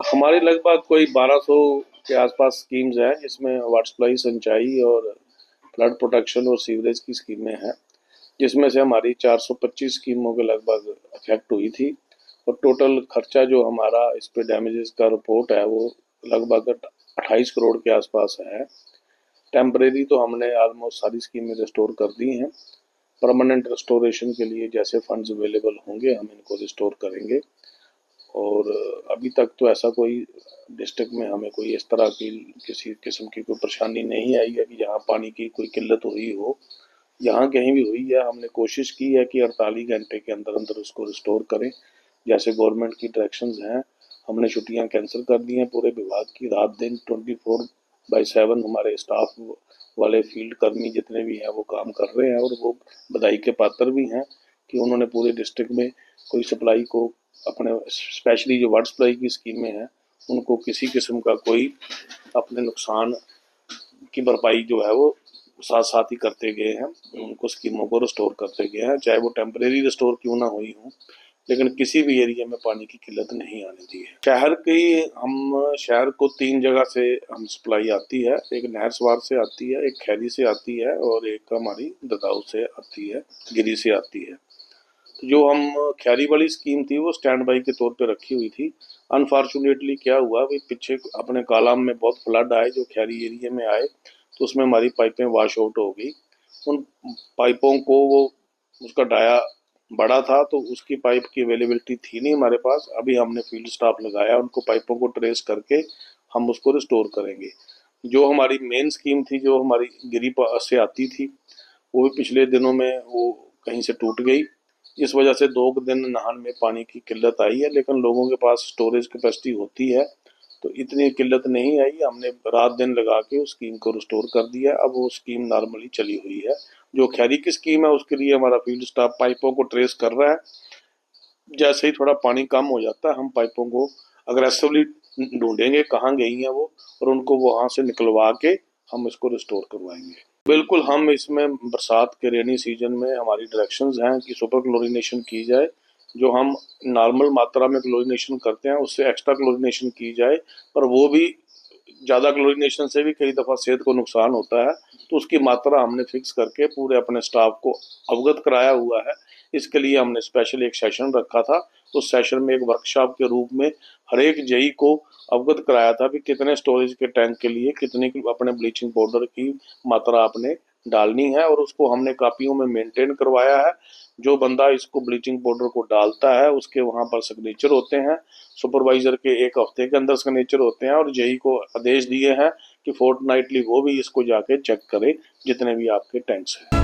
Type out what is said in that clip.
हमारी लगभग कोई 1200 के आसपास स्कीम्स हैं, जिसमें वाटर सप्लाई, सिंचाई और फ्लड प्रोटेक्शन और सीवरेज की स्कीमें हैं, जिसमें से हमारी 425 स्कीमों के लगभग अफेक्ट हुई थी। और टोटल खर्चा जो हमारा इस पे डैमेजेस का रिपोर्ट है वो लगभग 28 करोड़ के आसपास है। टेम्परेरी तो हमने ऑलमोस्ट सारी स्कीमें रिस्टोर कर दी हैं। परमानेंट रिस्टोरेशन के लिए जैसे फंड्स अवेलेबल होंगे हम इनको रिस्टोर करेंगे। और अभी तक तो ऐसा कोई डिस्ट्रिक्ट में हमें कोई इस तरह की किसी किस्म की कोई परेशानी नहीं आई है कि जहाँ पानी की कोई किल्लत हुई हो। जहाँ कहीं भी हुई है हमने कोशिश की है कि 48 घंटे के अंदर अंदर उसको रिस्टोर करें। जैसे गवर्नमेंट की डायरेक्शंस हैं, हमने छुट्टियाँ कैंसिल कर दी हैं पूरे विभाग की। रात दिन 24/7 हमारे स्टाफ वाले फील्ड कर्मी जितने भी हैं वो काम कर रहे हैं, और वो बधाई के पात्र भी हैं कि उन्होंने पूरे डिस्ट्रिक्ट में कोई सप्लाई को अपने, स्पेशली जो वाटर सप्लाई की स्कीमें हैं उनको किसी किस्म का कोई अपने नुकसान की भरपाई जो है वो साथ साथ ही करते गए हैं। उनको स्कीमों को रिस्टोर करते गए हैं, चाहे वो टेम्परेरी रिस्टोर क्यों ना हुई हो, लेकिन किसी भी एरिया में पानी की किल्लत नहीं आने दी है। शहर को 3 जगह से हम सप्लाई आती है। एक नहरसवार से आती है, एक खैरी से आती है और एक हमारी ददाऊ से आती है, गिरी से आती है। तो जो हम खैरी वाली स्कीम थी वो स्टैंड बाई के तौर पे रखी हुई थी। अनफॉर्चुनेटली क्या हुआ भाई, पीछे अपने कालाम में बहुत फ्लड आए जो खैरी एरिया में आए, तो उसमें हमारी पाइपें वॉश आउट हो गई। उन पाइपों को वो, उसका डाया बड़ा था तो उसकी पाइप की अवेलेबिलिटी थी नहीं हमारे पास। अभी हमने फील्ड स्टाफ लगाया, उनको पाइपों को ट्रेस करके हम उसको रिस्टोर करेंगे। जो हमारी मेन स्कीम थी जो हमारी गिरी से आती थी, वो भी पिछले दिनों में वो कहीं से टूट गई। इस वजह से 2 दिन नहान में पानी की किल्लत आई है, लेकिन लोगों के पास स्टोरेज कैपेसिटी होती है तो इतनी किल्लत नहीं आई। हमने रात दिन लगा के उस स्कीम को रिस्टोर कर दिया। अब वो स्कीम नॉर्मली चली हुई है। जो खैरी की स्कीम है उसके लिए हमारा फील्ड स्टाफ पाइपों को ट्रेस कर रहा है। जैसे ही थोड़ा पानी कम हो जाता है हम पाइपों को अग्रेसिवली ढूंढेंगे कहाँ गई हैं वो, और उनको वहां से निकलवा के हम इसको रिस्टोर करवाएंगे। बिल्कुल, हम इसमें बरसात के रेनी सीजन में हमारी डायरेक्शंस हैं कि सुपर क्लोरीनेशन की जाए। जो हम नॉर्मल मात्रा में क्लोरीनेशन करते हैं उससे एक्स्ट्रा क्लोरीनेशन की जाए, पर वो भी ज़्यादा क्लोरीनेशन से भी कई दफ़ा सेहत को नुकसान होता है। तो उसकी मात्रा हमने फिक्स करके पूरे अपने स्टाफ को अवगत कराया हुआ है। इसके लिए हमने स्पेशल एक सेशन रखा था। उस सेशन में एक वर्कशॉप के रूप में हर एक जेई को अवगत कराया था कि कितने स्टोरेज के टैंक के लिए कितनी अपने ब्लीचिंग पाउडर की मात्रा आपने डालनी है, और उसको हमने कापियों में मेंटेन करवाया है। जो बंदा इसको ब्लीचिंग पाउडर को डालता है उसके वहां पर सिग्नेचर होते हैं, सुपरवाइजर के 1 हफ्ते के अंदर सिग्नेचर होते हैं, और जेई को आदेश दिए हैं कि फोर्टनाइटली वो भी इसको जाके चेक करे जितने भी आपके टैंक्स हैं।